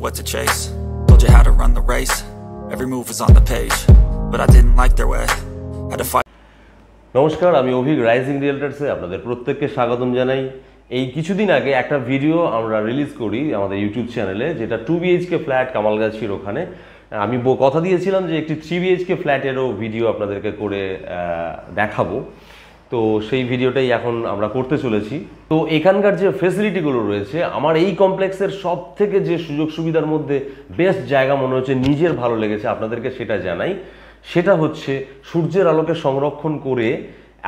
what to chase. Told you how to run the race. Every move was on the page, but I didn't like their way. Had to fight. নমস্কার, আমি Abhik rising রিয়েলটার্সে আপনাদের প্রত্যেককে স্বাগতম জানাই। এই কিছুদিন আগে একটা ভিডিও আমরা রিলিজ করি আমাদের ইউটিউব চ্যানেলে, যেটা 2 BHK ফ্ল্যাট কামালগাছির ওখানে। আমি কথা দিয়েছিলাম যে একটি 3 BHK ফ্ল্যাটেরও ভিডিও আপনাদেরকে করে দেখাবো। তো সেই ভিডিওটাই এখন আমরা করতে চলেছি। তো এখানকার যে ফেসিলিটিগুলো রয়েছে, আমার এই কমপ্লেক্সের সব থেকে যে সুযোগ সুবিধার মধ্যে বেস্ট জায়গা মনে হচ্ছে, নিজের ভালো লেগেছে, আপনাদেরকে সেটা জানাই। সেটা হচ্ছে সূর্যের আলোকে সংরক্ষণ করে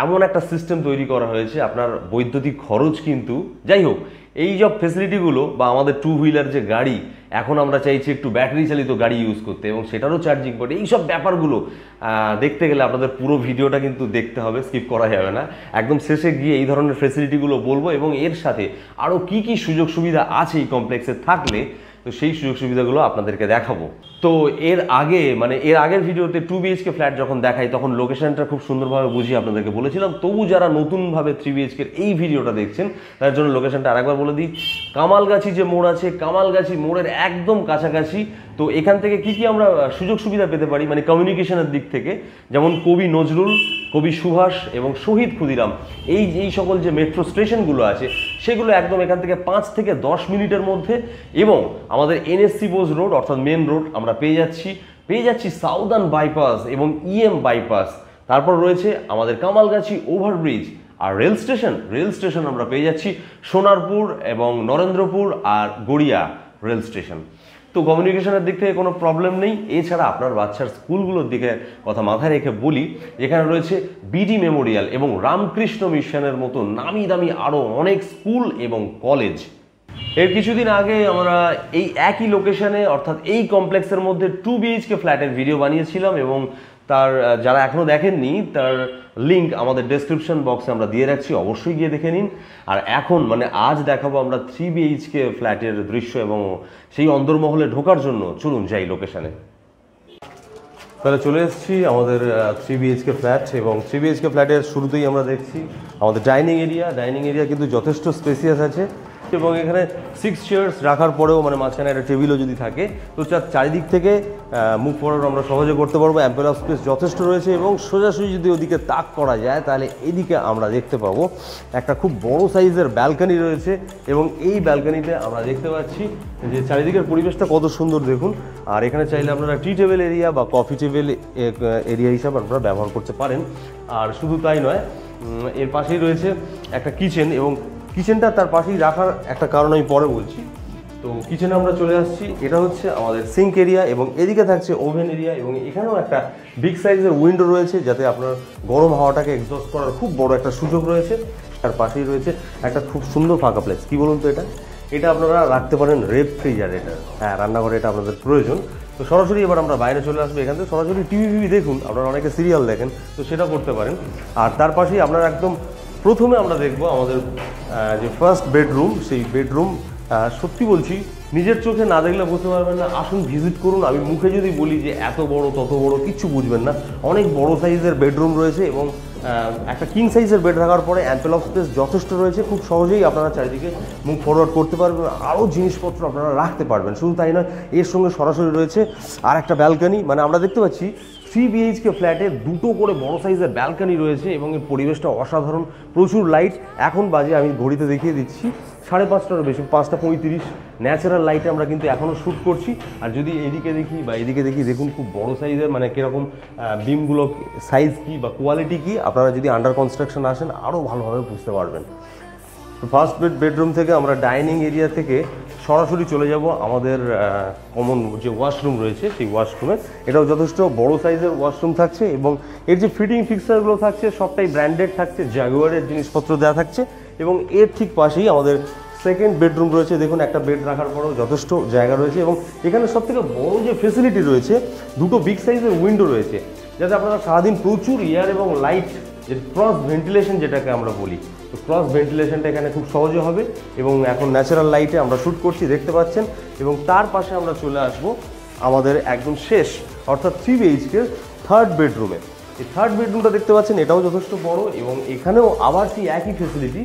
এমন একটা সিস্টেম তৈরি করা হয়েছে, আপনার বৈদ্যুতিক খরচ কিন্তু, যাই হোক, এই সব ফেসিলিটিগুলো বা আমাদের 2 হুইলার যে গাড়ি, এখন আমরা চাইছি একটু ব্যাটারি চালিত গাড়ি ইউজ করতে এবং সেটারও চার্জিং পোর্ট, এইসব ব্যাপারগুলো দেখতে গেলে আপনাদের পুরো ভিডিওটা কিন্তু দেখতে হবে, স্কিপ করা যাবে না। একদম শেষে গিয়ে এই ধরনের ফেসিলিটিগুলো বলবো এবং এর সাথে আরও কি কি সুযোগ সুবিধা আছে এই কমপ্লেক্সে থাকলে, তো সেই সুযোগ সুবিধাগুলো আপনাদেরকে দেখাবো। তো এর আগের ভিডিওতে 2 BHK ফ্ল্যাট যখন দেখাই তখন লোকেশনটা খুব সুন্দরভাবে বুঝিয়ে আপনাদেরকে বলেছিলাম। তবু যারা নতুনভাবে 3 BHK এই ভিডিওটা দেখছেন তার জন্য লোকেশনটা আরেকবার বলে দিই। কামালগাছি যে মোড় আছে, কামালগাছি মোড়ের একদম কাছাকাছি। তো এখান থেকে কি কি আমরা সুযোগ সুবিধা পেতে পারি, মানে কমিউনিকেশনের দিক থেকে, যেমন কবি নজরুল, কবি সুভাষ এবং শহীদ ক্ষুদিরাম, এই সকল যে মেট্রো স্টেশনগুলো আছে সেগুলো একদম এখান থেকে 5 থেকে 10 মিনিটের মধ্যে। এবং আমাদের NSC বোস রোড অর্থাৎ মেন রোড আমরা পেয়ে যাচ্ছি সাউদার্ন বাইপাস এবং EM বাইপাস। তারপর রয়েছে আমাদের কামালগাছি ওভারব্রিজ। আর রেল স্টেশন আমরা পেয়ে যাচ্ছি সোনারপুর এবং নরেন্দ্রপুর আর গড়িয়া রেল স্টেশন। তো কমিউনিকেশনের দিক থেকে কোনো প্রবলেম নেই। এছাড়া আপনার বাচ্চার স্কুলগুলোর দিকে কথা মাথায় রেখে বলি, এখানে রয়েছে BD মেমোরিয়াল এবং রামকৃষ্ণ মিশনের মতো নামি দামি আরও অনেক স্কুল এবং কলেজ। এর কিছুদিন আগে আমরা এই একই লোকেশনে অর্থাৎ এই কমপ্লেক্সের মধ্যে 2 BHK ফ্ল্যাটের ভিডিও বানিয়েছিলাম এবং তার যারা এখনও দেখেননি তার লিঙ্ক আমাদের ডেসক্রিপশন বক্সে আমরা দিয়ে রাখছি, অবশ্যই গিয়ে দেখে নিন। আর এখন আজ দেখাবো আমরা 3 BHK ফ্ল্যাটের দৃশ্য এবং সেই অন্দরমহলে ঢোকার জন্য চলুন যাই লোকেশনে। তাহলে চলে এসেছি আমাদের 3 BHK ফ্ল্যাট এবং 3 BHK ফ্ল্যাটের শুরুতেই আমরা দেখছি আমাদের ডাইনিং এরিয়া কিন্তু যথেষ্ট স্পেসিয়াস আছে এবং এখানে 6 চেয়ার্স রাখার পরেও মাঝখানে একটা টেবিলও যদি থাকে তো চারিদিক থেকে মুভ ফরওয়ার্ড আমরা সহজে করতে পারবো। অ্যাম্পেল অফ স্পেস যথেষ্ট রয়েছে এবং সোজাসুজি যদি ওদিকে তাক করা যায় তাহলে এদিকে আমরা দেখতে পাবো একটা খুব বড় সাইজের ব্যালকনি রয়েছে এবং এই ব্যালকনিতে আমরা দেখতে পাচ্ছি যে চারিদিকের পরিবেশটা কত সুন্দর দেখুন। আর এখানে চাইলে আপনারা টি টেবিল এরিয়া বা কফি টেবিল এরিয়া হিসাবে আপনারা ব্যবহার করতে পারেন। আর শুধু তাই নয়, এর পাশেই রয়েছে একটা কিচেন এবং কিচেনটা তার পাশেই রাখার একটা কারণ আমি পরে বলছি। তো কিচেনে আমরা চলে আসছি, এটা হচ্ছে আমাদের সিঙ্ক এরিয়া এবং এদিকে থাকছে ওভেন এরিয়া এবং এখানেও একটা বিগ সাইজের উইন্ডো রয়েছে যাতে আপনার গরম হাওয়াটাকে এক্সস্ট করার খুব বড় একটা সুযোগ রয়েছে। তার পাশেই রয়েছে একটা খুব সুন্দর ফাঁকা প্লেস। কী বলুন তো, এটা আপনারা রাখতে পারেন রেফ্রিজারেটর। হ্যাঁ, রান্নাঘরে এটা আপনাদের প্রয়োজন। তো সরাসরি এবার আমরা বাইরে চলে আসবো, এখান থেকে সরাসরি টিভি দেখুন, আপনারা অনেকে সিরিয়াল দেখেন তো সেটা করতে পারেন। আর তার পাশেই আপনারা একদম প্রথমে আমরা দেখবো আমাদের যে ফার্স্ট বেডরুম, সেই বেডরুম সত্যি বলছি নিজের চোখে না দেখলে বুঝতে পারবেন না, আসুন ভিজিট করুন। আমি মুখে যদি বলি যে এত বড় তত বড় কিচ্ছু বুঝবেন না। অনেক বড় সাইজের বেডরুম রয়েছে এবং একটা কিং সাইজের বেড রাখার পরে অ্যাম্পেল অফ স্পেস যথেষ্ট রয়েছে। খুব সহজেই আপনারা চারিদিকে মুভ ফরওয়ার্ড করতে পারবেন, আরও জিনিসপত্র আপনারা রাখতে পারবেন। শুধু তাই নয়, এর সঙ্গে সরাসরি রয়েছে আর একটা ব্যালকনি। আমরা দেখতে পাচ্ছি 3 BHK ফ্ল্যাটে 2টো করে বড় সাইজের ব্যালকনি রয়েছে এবং এর পরিবেশটা অসাধারণ। প্রচুর লাইট, এখন বাজে আমি ঘড়িতে দেখিয়ে দিচ্ছি 5:30টারও বেশি, 5:35। ন্যাচারাল লাইটে আমরা কিন্তু এখনও শ্যুট করছি। আর যদি এদিকে দেখি দেখুন খুব বড় সাইজের, কীরকম বিমগুলো সাইজ কী বা কোয়ালিটি কী, আপনারা যদি আন্ডার কনস্ট্রাকশন আসেন আরও ভালোভাবে বুঝতে পারবেন। তো ফার্স্ট বেডরুম থেকে আমরা ডাইনিং এরিয়া থেকে সরাসরি চলে যাব আমাদের কমন যে ওয়াশরুম রয়েছে সেই ওয়াশরুমে। এটাও যথেষ্ট বড় সাইজের ওয়াশরুম থাকছে এবং এর যে ফিটিং ফিক্সারগুলো থাকছে সবটাই ব্র্যান্ডেড থাকছে, জাগুয়ারের জিনিসপত্র দেওয়া থাকছে। এবং এর ঠিক পাশেই আমাদের সেকেন্ড বেডরুম রয়েছে। দেখুন, একটা বেড রাখার পরেও যথেষ্ট জায়গা রয়েছে এবং এখানে সবথেকে বড় যে ফেসিলিটি রয়েছে, 2টো বিগ সাইজের উইন্ডো রয়েছে যাতে আপনারা সারাদিন প্রচুর এয়ার এবং লাইট, যে ক্রস ভেন্টিলেশন যেটাকে আমরা বলি, তো ক্রস ভেন্টিলেশনটা এখানে খুব সহজে হবে। এবং এখন ন্যাচারাল লাইটে আমরা শ্যুট করছি, দেখতে পাচ্ছেন। এবং তার পাশে আমরা চলে আসবো আমাদের একদম শেষ অর্থাৎ 3 BHK থার্ড বেডরুমে। এই থার্ড বেডরুমটা দেখতে পাচ্ছেন, এটাও যথেষ্ট বড় এবং এখানেও আবার সেই একই ফেসিলিটি,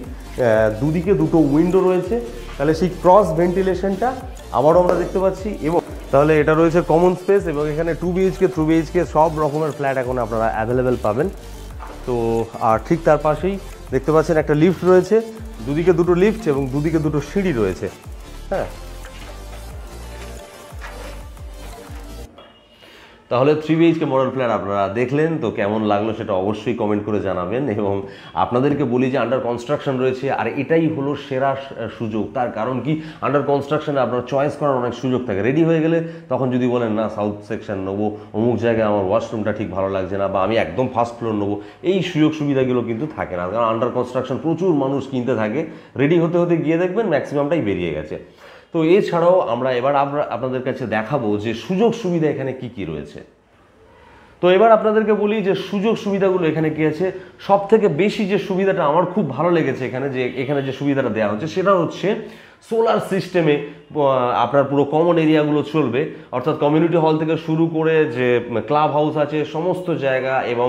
দুদিকে দুটো উইন্ডো রয়েছে, তাহলে সেই ক্রস ভেন্টিলেশনটা আবারও আমরা দেখতে পাচ্ছি। এবং তাহলে এটা রয়েছে কমন স্পেস এবং এখানে 2 BHK 3 BHK সব রকমের ফ্ল্যাট এখন আপনারা অ্যাভেলেবেল পাবেন। তো আর ঠিক তার পাশেই দেখতে পাচ্ছেন একটা লিফট রয়েছে, দুদিকে দুটো লিফট এবং দুদিকে দুটো সিঁড়ি রয়েছে। হ্যাঁ, তাহলে 3 BHK মডেল ফ্ল্যাট আপনারা দেখলেন তো, কেমন লাগলো সেটা অবশ্যই কমেন্ট করে জানাবেন। এবং আপনাদেরকে বলি যে আন্ডার কনস্ট্রাকশন রয়েছে, আর এটাই হলো সেরা সুযোগ। তার কারণ কি, আন্ডার কনস্ট্রাকশনে আপনার চয়েস করার অনেক সুযোগ থাকে। রেডি হয়ে গেলে তখন যদি বলেন না সাউথ সেকশন নেবো, অমুক জায়গায় আমার ওয়াশরুমটা ঠিক ভালো লাগছে না, বা আমি একদম ফার্স্ট ফ্লোর নেবো, এই সুযোগ সুবিধাগুলো কিন্তু থাকে না। কারণ আন্ডার কনস্ট্রাকশন প্রচুর মানুষ কিনতে থাকে, রেডি হতে হতে গিয়ে দেখবেন ম্যাক্সিমামটাই বেরিয়ে গেছে। তো এছাড়াও আমরা এবার আপনাদের কাছে দেখাবো যে সুযোগ সুবিধা এখানে কি কি রয়েছে। তো এবার আপনাদেরকে বলি যে সুযোগ সুবিধাগুলো এখানে কি আছে। সব থেকে বেশি যে সুবিধাটা আমার খুব ভালো লেগেছে এখানে যে সুবিধাটা দেওয়া হচ্ছে সেটা হচ্ছে সোলার সিস্টেমে আপনার পুরো কমন এরিয়াগুলো চলবে, অর্থাৎ কমিউনিটি হল থেকে শুরু করে যে ক্লাব হাউস আছে সমস্ত জায়গা এবং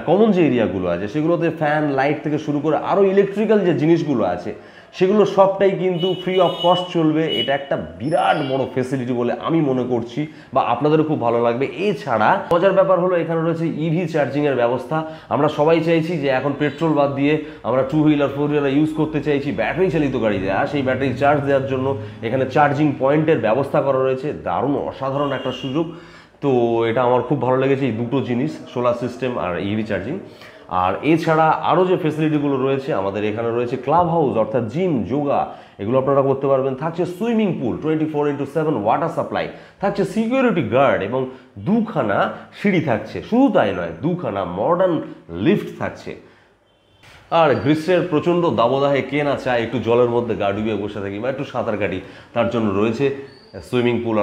কমন যে এরিয়াগুলো আছে সেগুলোতে ফ্যান লাইট থেকে শুরু করে আরও ইলেকট্রিক্যাল যে জিনিসগুলো আছে সেগুলো সবটাই কিন্তু ফ্রি অফ কস্ট চলবে। এটা একটা বিরাট বড় ফেসিলিটি বলে আমি মনে করছি, বা আপনাদেরও খুব ভালো লাগবে। এছাড়া মজার ব্যাপার হলো এখানে রয়েছে ইভি চার্জিংয়ের ব্যবস্থা। আমরা সবাই চাইছি যে এখন পেট্রোল বাদ দিয়ে আমরা 2 হুইলার 4 হুইলার ইউজ করতে চাইছি ব্যাটারি চালিত গাড়ি দেওয়া, সেই ব্যাটারি চার্জ দেওয়ার জন্য এখানে চার্জিং পয়েন্টের ব্যবস্থা করা রয়েছে। দারুণ অসাধারণ একটা সুযোগ। তো এটা আমার খুব ভালো লেগেছে, এই দুটো জিনিস, সোলার সিস্টেম আর ইভি চার্জিং। আর এছাড়া আরও যে ফেসিলিটিগুলো রয়েছে, আমাদের এখানে রয়েছে ক্লাব হাউস, অর্থাৎ জিম, যোগা, এগুলো আপনারা করতে পারবেন। থাকছে swimming pool, 24x7 water supply, থাকছে সিকিউরিটি গার্ড এবং 2খানা সিঁড়ি থাকছে। শুধু তাই নয়, 2খানা মডার্ন লিফট থাকছে। আর গ্রীষ্মের প্রচণ্ড দাবদাহে কে না চায় একটু জলের মধ্যে গা ডুবিয়ে বসে থাকি বা একটু সাঁতার কাটি, তার জন্য রয়েছে সুইমিং পুল।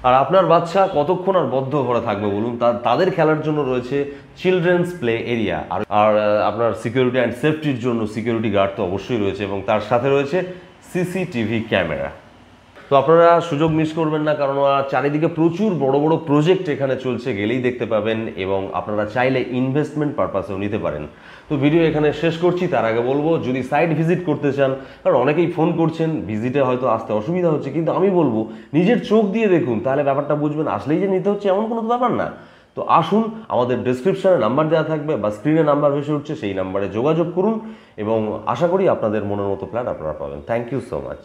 আর আপনার বাচ্চা কতক্ষণ আর বদ্ধ ঘরে থাকবে বলুন, তাদের খেলার জন্য রয়েছে চিলড্রেন্স প্লে এরিয়া। আর আপনার সিকিউরিটি অ্যান্ড সেফটির জন্য সিকিউরিটি গার্ড তো অবশ্যই রয়েছে এবং তার সাথে রয়েছে সিসিটিভি ক্যামেরা। তো আপনারা সুযোগ মিস করবেন না, কারণ চারিদিকে প্রচুর বড় বড় প্রজেক্ট এখানে চলছে, গেলেই দেখতে পাবেন। এবং আপনারা চাইলে ইনভেস্টমেন্ট পারপাসেও নিতে পারেন। তো ভিডিও এখানে শেষ করছি। তার আগে বলবো, যদি সাইট ভিজিট করতে চান, কারণ অনেকেই ফোন করছেন, ভিজিটে হয়তো আসতে অসুবিধা হচ্ছে, কিন্তু আমি বলবো নিজের চোখ দিয়ে দেখুন, তাহলে ব্যাপারটা বুঝবেন। আসলেই যে নিতে হচ্ছে এমন কোনো ব্যাপার না। তো আসুন, আমাদের ডেসক্রিপশনে নাম্বার দেওয়া থাকবে বা স্ক্রিনে নাম্বার ভেসে উঠছে, সেই নাম্বারে যোগাযোগ করুন এবং আশা করি আপনাদের মনের মতো ফ্ল্যাট আপনারা পাবেন। Thank you so much.